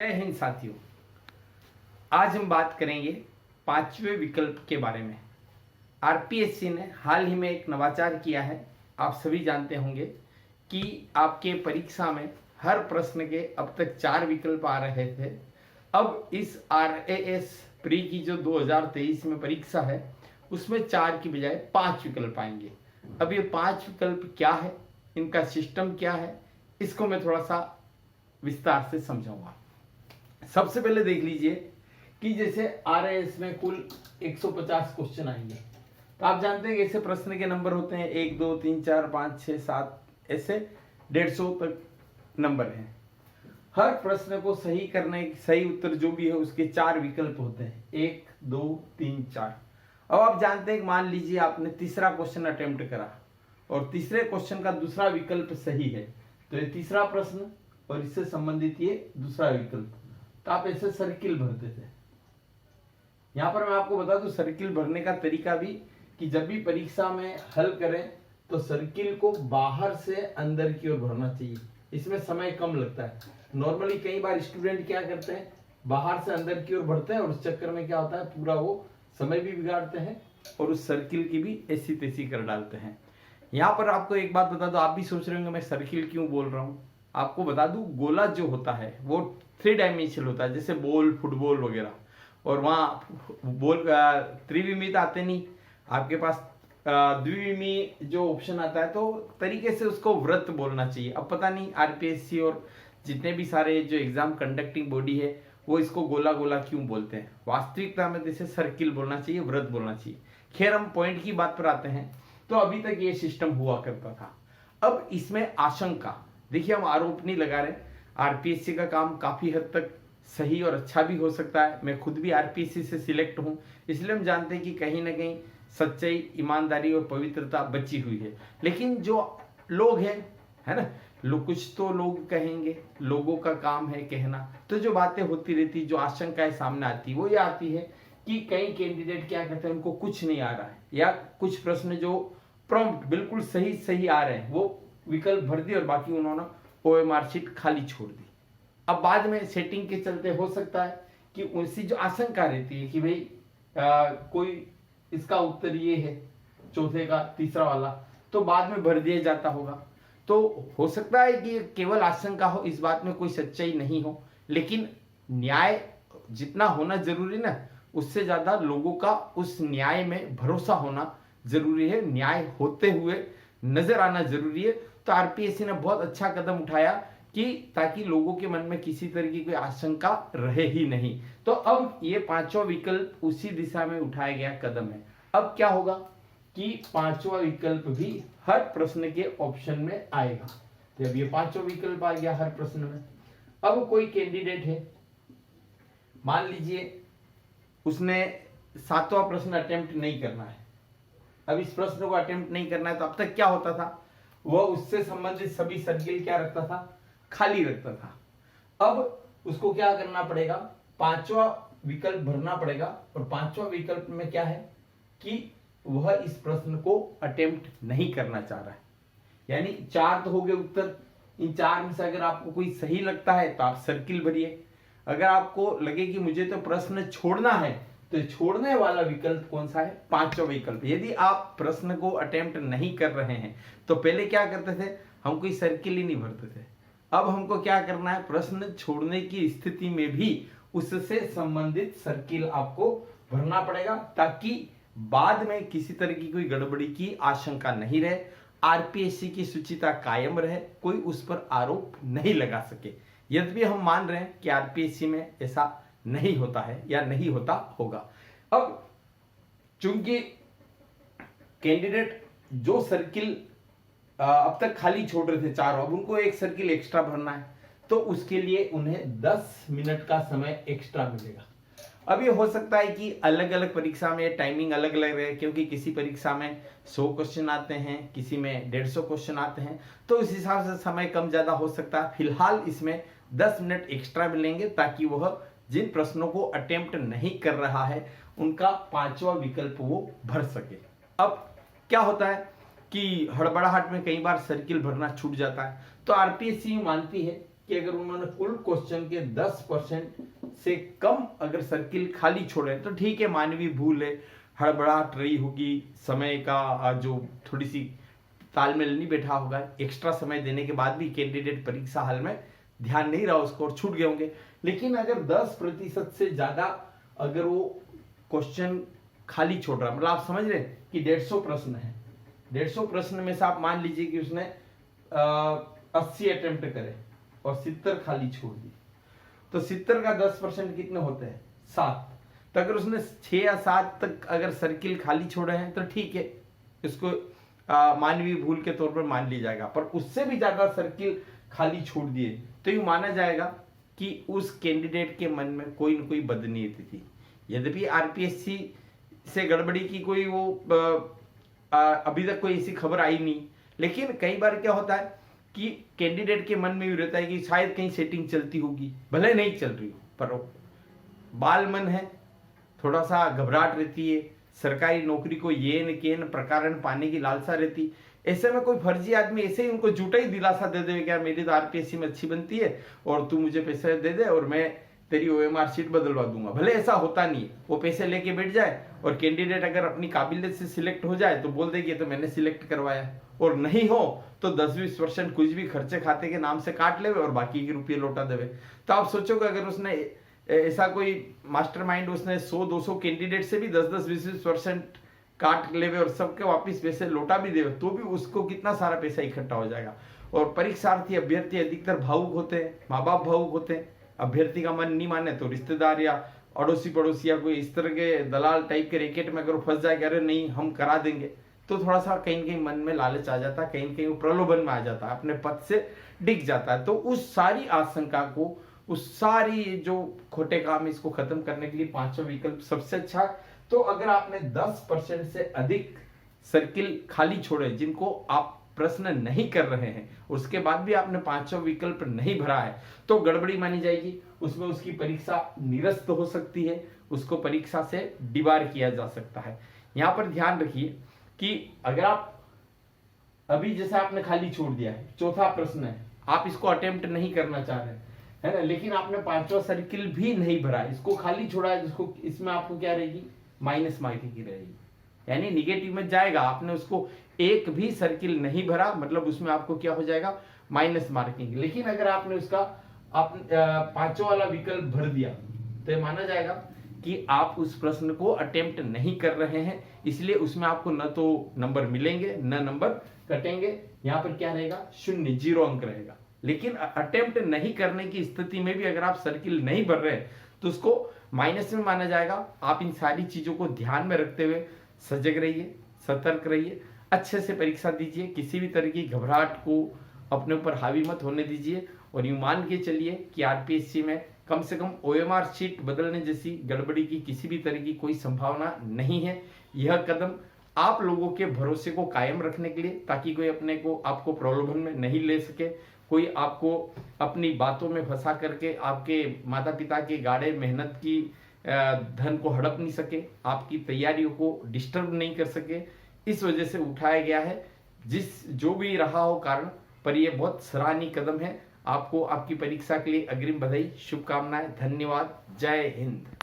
जय हिंद साथियों। आज हम बात करेंगे पांचवें विकल्प के बारे में। आरपीएससी ने हाल ही में एक नवाचार किया है। आप सभी जानते होंगे कि आपके परीक्षा में हर प्रश्न के अब तक 4 विकल्प आ रहे थे। अब इस आरएएस प्री की जो 2023 में परीक्षा है उसमें 4 की बजाय 5 विकल्प आएंगे। अब ये 5 विकल्प क्या है, इनका सिस्टम क्या है, इसको मैं थोड़ा सा विस्तार से समझाऊंगा। सबसे पहले देख लीजिए कि जैसे आरएएस में कुल 150 क्वेश्चन आएंगे। तो आप जानते हैं कि ऐसे प्रश्न के नंबर होते हैं 1 2 3 4 5 6 7, ऐसे 150 तक नंबर हैं। हर प्रश्न को सही करने सही उत्तर जो भी है उसके 4 विकल्प होते हैं, 1 2 3 4। अब आप जानते हैं कि मान लीजिए आपने तीसरा क्वेश्चन अटेम्प्ट करा और तीसरे क्वेश्चन का दूसरा विकल्प सही है, तो ये तीसरा प्रश्न और इससे संबंधित ये दूसरा विकल्प, तो आप ऐसे सर्किल भरते थे। यहां पर मैं आपको बता दूं सर्किल भरने का तरीका भी, कि जब भी परीक्षा में हल करें तो सर्किल को बाहर से अंदर की ओर भरना चाहिए, इसमें समय कम लगता है। नॉर्मली कई बार स्टूडेंट क्या करते हैं, बाहर से अंदर की ओर भरते हैं और उस चक्कर में क्या होता है, पूरा वो समय भी बिगाड़ते हैं और उस सर्किल की भी ऐसी तैसी कर डालते हैं। यहाँ पर आपको एक बात बता दो, आप भी सोच रहे होंगे मैं सर्किल क्यों बोल रहा हूँ। आपको बता दूं गोला जो होता है वो 3 डायमेंशनल होता है, जैसे बॉल, फुटबॉल वगैरह। और वहाँ बॉल त्रिविमीत आते नहीं, आपके पास द्विविमी जो ऑप्शन आता है, तो तरीके से उसको वृत्त बोलना चाहिए। अब पता नहीं आरपीएससी और जितने भी सारे जो एग्जाम कंडक्टिंग बॉडी है वो इसको गोला गोला क्यों बोलते हैं। वास्तविकता में जैसे सर्किल बोलना चाहिए, वृत्त बोलना चाहिए। खैर, हम पॉइंट की बात पर आते हैं। तो अभी तक ये सिस्टम हुआ करता था। अब इसमें आशंका, देखिए हम आरोप नहीं लगा रहे, आरपीएससी का काम काफी हद तक सही और अच्छा भी हो सकता है। मैं खुद भी आरपीएससी से सिलेक्ट हूं, इसलिए हम जानते हैं कि कहीं ना कहीं सच्चाई, ईमानदारी और पवित्रता बची हुई है। लेकिन जो लोग हैं, है ना, लोग कुछ तो लोग कहेंगे, लोगों का काम है कहना, तो जो बातें होती रहती, जो आशंकाएं सामने आती, वो ये आती है कि कई कैंडिडेट क्या करते हैं, उनको कुछ नहीं आ रहा है, या कुछ प्रश्न जो प्रॉम्प्ट बिल्कुल सही सही आ रहे हैं वो विकल्प भर दिए और बाकी उन्होंने ओएमआर शीट खाली छोड़ दी। अब बाद में सेटिंग के चलते हो सकता है कि उनसी जो आशंका रहती है कि भाई कोई इसका उत्तर ये है, चौथे का तीसरा वाला, तो बाद में भर दिया जाता होगा। तो हो सकता है कि केवल आशंका हो, इस बात में कोई सच्चाई नहीं हो, लेकिन न्याय जितना होना जरूरी ना, उससे ज्यादा लोगों का उस न्याय में भरोसा होना जरूरी है, न्याय होते हुए नजर आना जरूरी है। तो आरपीएससी ने बहुत अच्छा कदम उठाया कि ताकि लोगों के मन में किसी तरह की कोई आशंका रहे ही नहीं। तो अब ये 5वां विकल्प उसी दिशा में उठाया गया कदम है। अब क्या होगा कि 5वां विकल्प भी हर प्रश्न के ऑप्शन में आएगा। जब ये 5वां विकल्प आ गया हर प्रश्न में, अब कोई कैंडिडेट है, मान लीजिए उसने 7वां प्रश्न अटेम्प्ट नहीं करना है। अब इस प्रश्न को अटेम्प्ट नहीं करना है, तो अब तक क्या होता था, वह उससे संबंधित सभी सर्किल क्या रखता था, खाली रखता था। अब उसको क्या करना पड़ेगा, 5वां विकल्प भरना पड़ेगा। और 5वां विकल्प में क्या है कि वह इस प्रश्न को अटेम्प्ट नहीं करना चाह रहा है। यानी 4 तो हो गए उत्तर, इन 4 में से अगर आपको कोई सही लगता है तो आप सर्किल भरिए। अगर आपको लगे कि मुझे तो प्रश्न छोड़ना है, तो छोड़ने वाला विकल्प कौन सा है, 5वां विकल्प। यदि आप प्रश्न को अटेम्प्ट नहीं कर रहे हैं, तो पहले क्या करते थे, हम कोई सर्किल ही नहीं भरते थे। अब हमको क्या करना है, प्रश्न छोड़ने की स्थिति में भी उससे संबंधित सर्किल आपको भरना पड़ेगा, ताकि बाद में किसी तरह की कोई गड़बड़ी की आशंका नहीं रहे, आरपीएससी की शुचिता कायम रहे, कोई उस पर आरोप नहीं लगा सके। यद्यपि हम मान रहे हैं कि आरपीएससी में ऐसा नहीं होता है या नहीं होता होगा। अब चूंकि कैंडिडेट जो सर्किल अब तक खाली छोड़ रहे थे 4, अब उनको एक सर्किल एक्स्ट्रा भरना है, तो उसके लिए उन्हें 10 मिनट का समय एक्स्ट्रा मिलेगा। अब ये हो सकता है कि अलग अलग परीक्षा में टाइमिंग अलग अलग रहे, क्योंकि किसी परीक्षा में 100 क्वेश्चन आते हैं, किसी में 150 क्वेश्चन आते हैं, तो उस हिसाब से समय कम ज्यादा हो सकता है। फिलहाल इसमें 10 मिनट एक्स्ट्रा मिलेंगे, ताकि वह जिन प्रश्नों को अटेम्प्ट नहीं कर रहा है उनका 5वां विकल्प वो भर सके। अब क्या होता है कि हड़बड़ाहट में कई बार सर्किल भरना छूट जाता है, तो आरपीएससी मानती है कि अगर उन्होंने कुल क्वेश्चन के 10% से कम अगर सर्किल खाली छोड़े तो ठीक है, मानवीय भूल है, हड़बड़ाहट रही होगी, समय का जो थोड़ी सी तालमेल नहीं बैठा होगा, एक्स्ट्रा समय देने के बाद भी कैंडिडेट परीक्षा हाल में ध्यान नहीं रहा उसको और छूट गए होंगे। लेकिन अगर 10% से ज्यादा अगर वो क्वेश्चन खाली छोड़ रहा, मतलब आप समझ रहे हैं कि 150 प्रश्न है, 150 प्रश्न में से आप मान लीजिए कि उसने 80 अटेम्प्ट करे और 70 खाली छोड़ दी, तो 70 का 10% कितने होते हैं? 7। तो अगर उसने 6 या 7 तक अगर सर्किल खाली छोड़े हैं तो ठीक है, इसको मानवीय भूल के तौर पर मान लिया जाएगा। पर उससे भी ज्यादा सर्किल खाली छोड़ दिए तो ये माना जाएगा कि उस कैंडिडेट के मन में कोई न कोई बदनीयती थी। यद्यपि आरपीएससी से गड़बड़ी की कोई वो अभी तक कोई ऐसी खबर आई नहीं, लेकिन कई बार क्या होता है कि कैंडिडेट के मन में भी रहता है कि शायद कहीं सेटिंग चलती होगी, भले नहीं चल रही हो, पर बाल मन है, थोड़ा सा घबराहट रहती है, सरकारी नौकरी को येन केन प्रकारण पाने की लालसा रहती। ऐसे में कोई फर्जी आदमी ऐसे ही उनको झूठा ही दिलासा दे दे क्या मेरी तो आरपीएससी में अच्छी बनती है और तू मुझे पैसे दे दे और मैं तेरी ओएमआर शीट बदलवा दूंगा। भले ऐसा होता नहीं है, वो पैसे लेके बैठ जाए और कैंडिडेट अगर अपनी काबिलियत से सिलेक्ट हो जाए तो बोल देगी तो मैंने सिलेक्ट करवाया, और नहीं हो तो 10-20% कुछ भी खर्चे खाते के नाम से काट ले और बाकी के रुपये लौटा देवे। तो आप सोचोगे अगर उसने ऐसा कोई मास्टरमाइंड उसने 100-200 कैंडिडेट से भी 10-20% काट लेवे और सबके वापस पैसे लौटा भी देवे तो भी उसको कितना सारा पैसा इकट्ठा हो जाएगा। और परीक्षार्थी अभ्यर्थी अधिकतर भावुक होते हैं, माँ बाप भावुक होते हैं, अभ्यर्थी का मन नहीं माने तो रिश्तेदार या अड़ोसी पड़ोसी या कोई इस तरह के दलाल टाइप के रैकेट में अगर फंस जाए, अरे नहीं हम करा देंगे, तो थोड़ा सा कहीं कहीं मन में लालच आ जाता है, कहीं कहीं वो प्रलोभन में आ जाता है, अपने पद से डिग जाता है। तो उस सारी आशंका को, उस सारी जो खोटे काम इसको खत्म करने के लिए पांचों विकल्प सबसे अच्छा है। तो अगर आपने 10% से अधिक सर्किल खाली छोड़े जिनको आप प्रश्न नहीं कर रहे हैं, उसके बाद भी आपने पांचों विकल्प नहीं भरा है, तो गड़बड़ी मानी जाएगी, उसमें उसकी परीक्षा निरस्त हो सकती है, उसको परीक्षा से डिबार किया जा सकता है। यहां पर ध्यान रखिए कि अगर आप अभी जैसे आपने खाली छोड़ दिया है, चौथा प्रश्न है, आप इसको अटेम्प्ट नहीं करना चाह रहे है ना, लेकिन आपने पांचवा सर्किल भी नहीं भरा, इसको खाली छोड़ा है, जिसको इसमें आपको क्या रहेगी? माइनस मार्किंग की रहेगी, यानी निगेटिव में जाएगा। आपने उसको एक भी सर्किल नहीं भरा, मतलब उसमें आपको क्या हो जाएगा? Minus marking. लेकिन अगर आपने उसका पांचवा वाला विकल्प भर दिया तो ये माना जाएगा कि आप उस प्रश्न को अटेम्प्ट नहीं कर रहे हैं, इसलिए उसमें आपको न तो नंबर मिलेंगे न नंबर कटेंगे। यहाँ पर क्या रहेगा? 0, 0 अंक रहेगा। लेकिन अटेम्प्ट नहीं करने की स्थिति में भी अगर आप सर्किल नहीं भर रहे तो उसको माइनस में माना जाएगा। आप इन सारी चीजों को ध्यान में रखते हुए सजग रहिए, सतर्क रहिए, अच्छे से परीक्षा दीजिए, किसी भी तरह की घबराहट को अपने ऊपर हावी मत होने दीजिए, और यूं मान के चलिए कि आरपीएससी में कम से कम ओएमआर शीट बदलने जैसी गड़बड़ी की किसी भी तरह की कोई संभावना नहीं है। यह कदम आप लोगों के भरोसे को कायम रखने के लिए, ताकि कोई अपने को आपको प्रलोभन में नहीं ले सके, कोई आपको अपनी बातों में फंसा करके आपके माता पिता के गाढ़े मेहनत की धन को हड़प नहीं सके, आपकी तैयारियों को डिस्टर्ब नहीं कर सके, इस वजह से उठाया गया है। जो भी रहा हो कारण, पर यह बहुत सराहनीय कदम है। आपको आपकी परीक्षा के लिए अग्रिम बधाई, शुभकामनाएं, धन्यवाद, जय हिंद।